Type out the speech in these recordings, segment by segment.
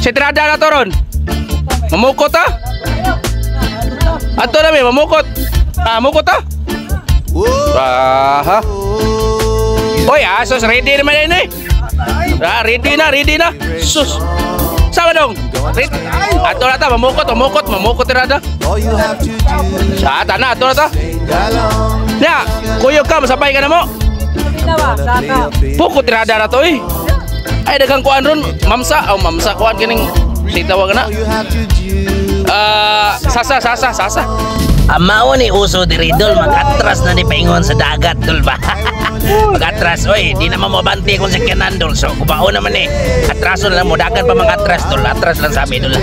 Si tirada na to ron. Mamukot ah. Ato na may mamukot. Mukot ah. Ha. Oy, sus ready naman yan eh. Ready na. Sus. Sama dong. Ato na ta, mamukot tirada. Sa tanah ato na ta. Ya, kuyog ka, masabay ka na mo. Pukot tirada na to eh. Ay dagang kuan ron, mamsa kuan kining sitawa kana. Sasa. Mao ni uso diri dol, mag-atras na ni paingon sa dagat dol ba. Mag-atras oy, di na mabanti kung sa kanan dol. So kubaon naman eh. Atrason lang mo dagan pa mag-atras dol. Atras lang sa amin dol.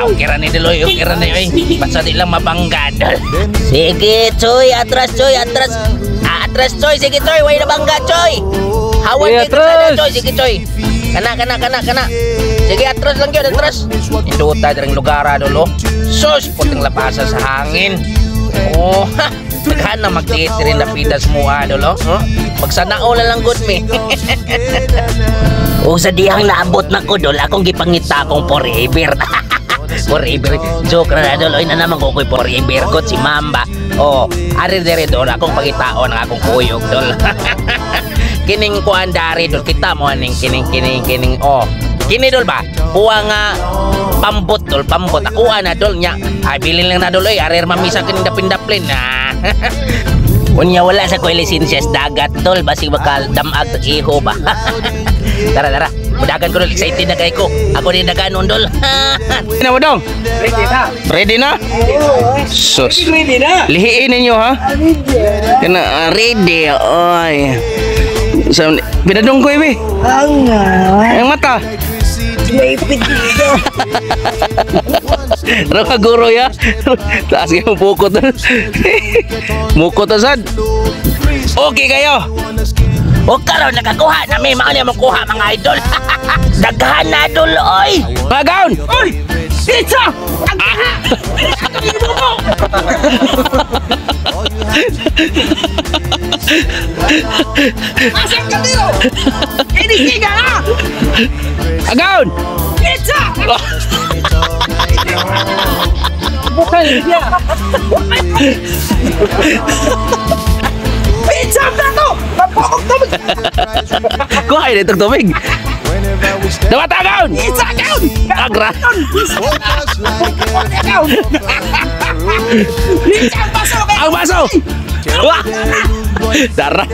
Okay ra ni dol oy, basta di lang mabangga dol. Sige choy, atras. Atras choy, sige choy, way na bangga choy. Hawan kay kada choy, sige choy. Kana. Sige atras lang gyud, atras. Induta direng lugar dolo. Sus, puting lapasan sa hangin. Oh, daghan na magtiit rin na pitas mo dolo. Magsanao lang good me. O sa dihang naabot na ko dol, akong gipangita akong forever. Forever. Joke na dol, oy na naman ko koy forever kot si Mamba. Oh, ari dire dol akong pangitaon ang akong kuyog dol. Kining kuan dari dol, kita mo aning kining oh. Kini dol ba? Kuha nga pambot dol, pambot. Akuha na dol nya. Ay bilin lang na dol oy, arir mamisa kining dapin-daplin. Unya wala sa koy lisensya sa dagat dol, basig bakal damag iho ba. Tara. Mudagan ko dol, excited na kay ko. Ako din naganon dol. Ready na mo dong? Ready na? Sus. Ready na. Lihiin ninyo ha? Kena ready. Oy. So, pinadong ko ibi. Ang mata. Naipit dito. Raka guro ya. Taas yung pukot. Mukot asad. Okay kayo. O karon nakakuha na may maano mo kuha mga idol. Daghan na dol oy. Magaon. Oy! Pizza! Asal ka dito? Inisiga na! Agaon. Pizza! Bukan dia. Pizza na to! Mapokok tubig! Kuha ini itong tubig. Dapat agaon. Pizza agaon! Agra. Agaon! Pizza ang baso! Ang baso. Wah. Darah.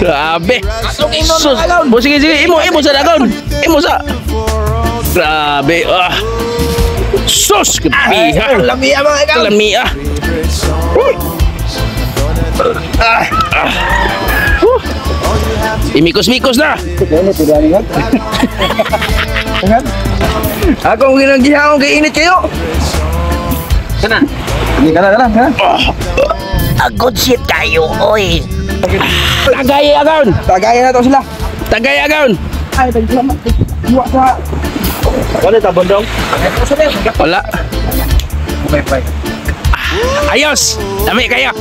Grabe. Sus. Sige. Imo sa dagon. Imo sa. Grabe. Sus. Kepiha. Lamia mga ikaw! Lamia. Imikos-mikos na. Akong ginagihawang kay init kayo. Sana. Hindi ka na. Good shit kayo oy. Tagay agaon. Tagayan na to sila. Tagay agaon. Ay, salamat. Iwa sa... Wala tabon dong? Wala. Bye. Ayos. Lami kayo.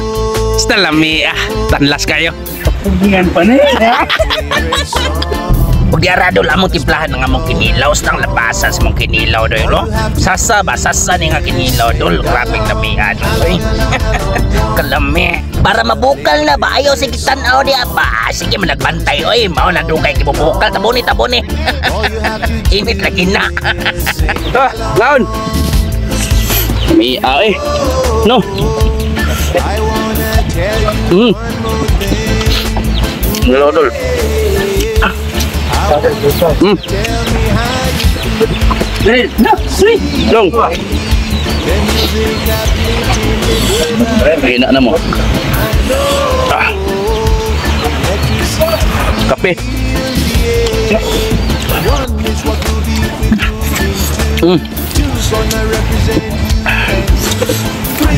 Basta lami. Tanlas kayo. Paghingan pa na Ug diara dol among timplahan ng among kinilaw sa labasan sa mong kinilaw dol no. Sasa ni nga kinilaw dol. Grabing lamian oy. Kalami. Para mabukal na ba ayo sige tan-aw di ba. Sige managbantay oy. Mao na dugay kibubukal taboni. Init lagi na. Laon. Mia eh. No. Lodol. Dong. Hina na mo. Kape.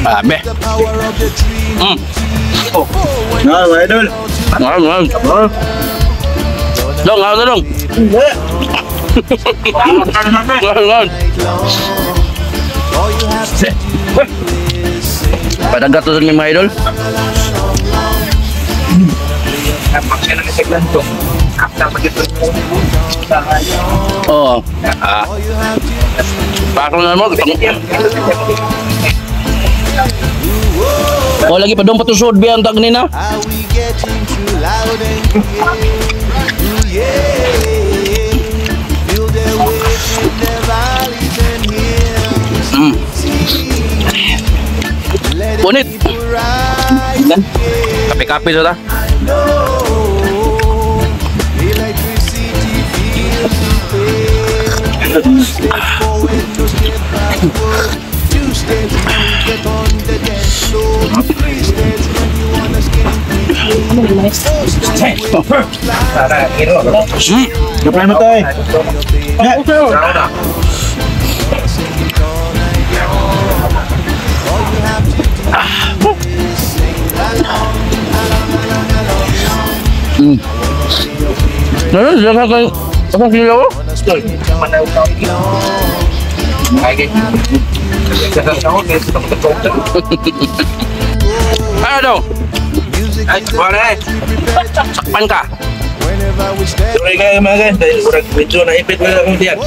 Abe. Nah, idol. Dong, dong. Pada gato ni mga idol. Napak siya ng seglan to. Oh. Parang na mo. Oh, lagi pa doon patusod biya ang tag nina. Punit. Kape-kape sudah. Ngapain mo tayo? Jangan kayak apa sih lo? Ayo dong. Boleh. Sakpan kah? Tuloy kayo mga guys, dahil kurang medyo naipit mo lang diyan.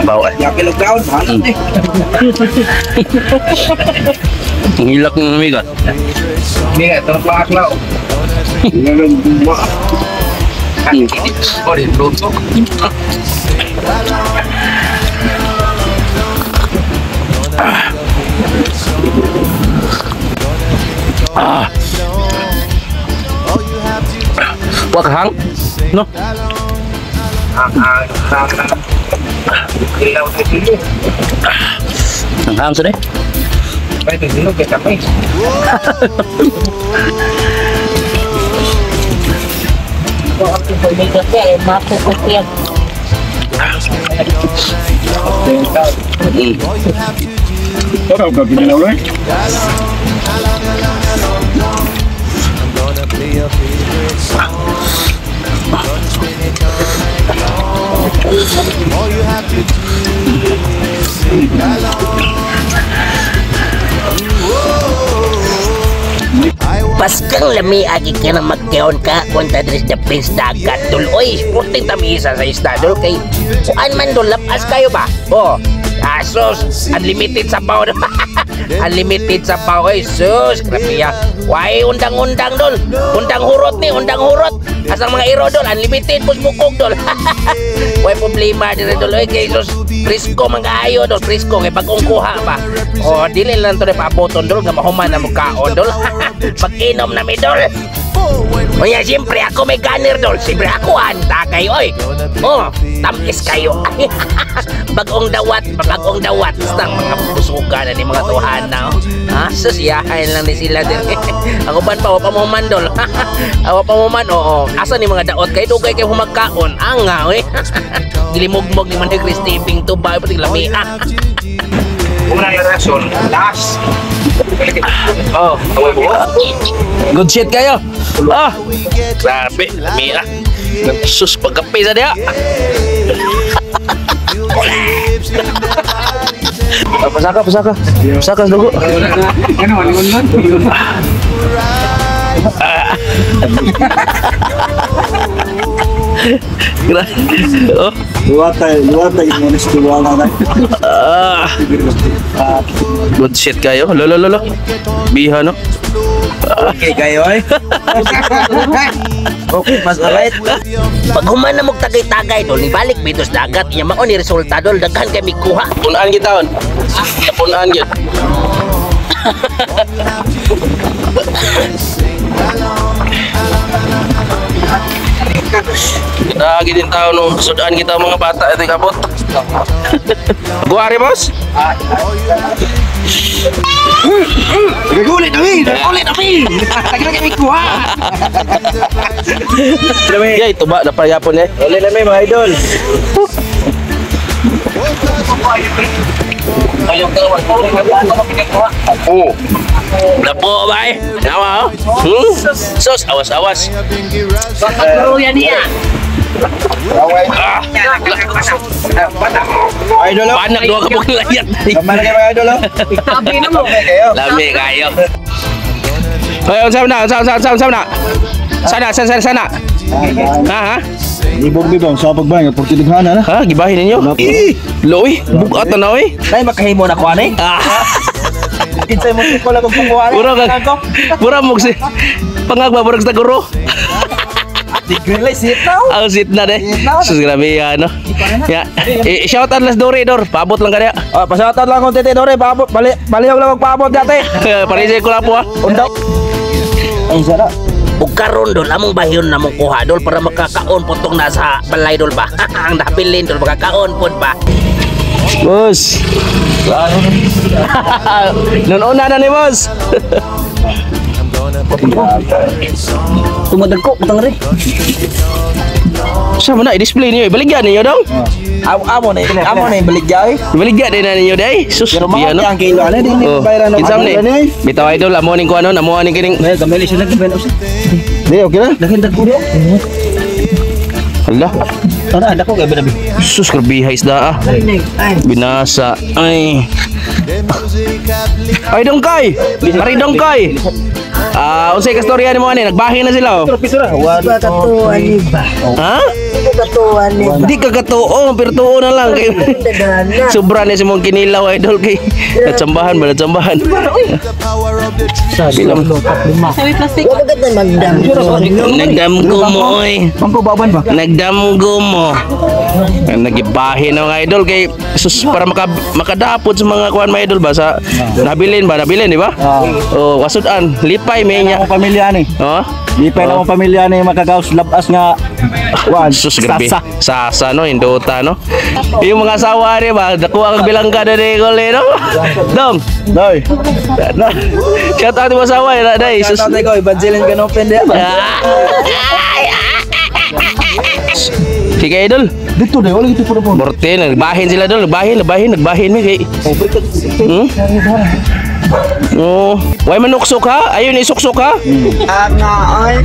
Bawa. Yakin lockdown, paano eh? Hilak ng migat. Hindi nga, terpakas lang. Oh, di fruto. Wah, hang. No. Hang sudah. Baik, dulu kita main. Waktu berminggu saya mampu kukian. Kau kau gini lah, Paskang lami agi ka na magkaon ka kunta dres the prince dagat dul. Oy, puting tamisa sa isda dul kay kuan man dul lapas kayo ba? Oh, asos unlimited sabaw. Unlimited sabaw. Oy, sus, grabe ya. Why undang-undang dul. Undang hurot ni, undang hurot. Asang mga iro dul, unlimited pus bukog dul. Why problema dire dul. Oy, kay sus Frisco mangayo dul, Frisco kay bagong kuha ba. Oh, dili lang to ni paaboton dul nga mahuman na mugkaon dul. Pag-inom na mi dol. O yan, siyempre ako may gunner dol. Siyempre ako handa kayo, oy. Oh, tamis kayo. Bagong dawat. Basta mga pusuga na ni mga tuhana. Oh. Ha, susiyahan lang ni sila din. Ako ba pa, wapa mo man dol. Wapa mo man, oo. Asa ni mga daot kayo, dugay kayo humagkaon. Anga, oy. Gilimugmog ni Manay Christiping to ba, pati lami. Una yung rason, last. Oh, good shit kayo. Ah, grabe, Mia. Sus, pagkape sa dia. Pasaka sa dugo. Oh, Luwatay yung mga nestiwala na. good shit kayo. Lolo. Biha no. Okay kayo eh. Okay, mas alright. Pag human na magtagay-tagay dol, ibalik bitos dagat. Iya mao ni resulta dol, daghan kay mikuha. Punaan kita on. Punaan gid. Kita gidin tao no sudan kita mga bata ito kabot. Guari boss. Nagulit kami. Lagi kami kuha. Ya itu ba napayapon eh. Ulit namin mga idol. Oh. Lapo ba eh? Nawa oh. Sus, awas. Bapak yan niya. Idol lo. Panak dua kapag layat. Kamay na kayo mga idol lo. Sabi na mo. Lami kayo. Hoy, unsa na? Sana. Ha? Ibog bibang sa pagbayad por tilighanan na. Ha, gibahin ninyo. Loy, bugat na oy. Nay makahimo na ko ani. Kinsay mo ko lang kukuha. Pura mo si pangagbaburag sa guro. Tigilay sit now. Ang sit na de. Sus grabe ano. Ya, shout out las Dore Dor, paabot lang kanya. Ah, pasatan lang kung tete Dore, paabot baliw lang magpaabot dati. Parisay ko lang po ha. Undaw. Ay sara. Ug karon dol among bahyon namong kuha dol para makakaon putong nasa balay dol ba. Ang nabilin dol makakaon pud ba. Bos. Noon na ni boss. Tumadagko utang rin. Sama na i-display niyo, baligyan niyo dong. Amo na baligya eh. Baligyan din na niyo dai. Sus, Pero biya no. mga ang kilo ano din bayaran Kinsam ni. Bitaw idol amo ning kuno, amo ning kining. May gamay siya nagben usa. Di okay na. Dakin dagko. Hala. Tara dako kay binabi. Sus kerbihay isda ah. Binasa. Ay. Ay dongkay. Hari dongkay. Unsay ka storya nimo ani? Nagbahin na sila oh. Katuan ni ba? Ha? Katuan ni ba? Di ka katuo, pero tuo na lang kay. Dadana. Sobra ni si mong kinilaw idol kay. Natsambahan ba natsambahan. Sabi lang. Sabi plastic. Wala gad na magdam. Nagdamgo mo oy. Pangko baban ba? Nagdamgo mo. Nagibahin na mga idol kay sus para makadapod sa mga kuan mga idol ba sa nabilin di ba? Oh, wasudan, lipay may nya. Ang pamilya ni. Oh. Lipay na ang pamilya ni makagaos labas nga. Wan, Sus grabe. Sasa no, indota no. Yung mga asawa ni ba, nakuha kang bilangga na ni Gole no. Dong. Doy. Shout out mo asawa na dai. Sus. Tatay ko Evangeline ka no pende ba? Sige idol. Dito dai, wala gitu puro. Borte nagbahin sila dol, nagbahin mi kay. Oh, way manuksok ha? Ayun isuksok ha? Nga ay.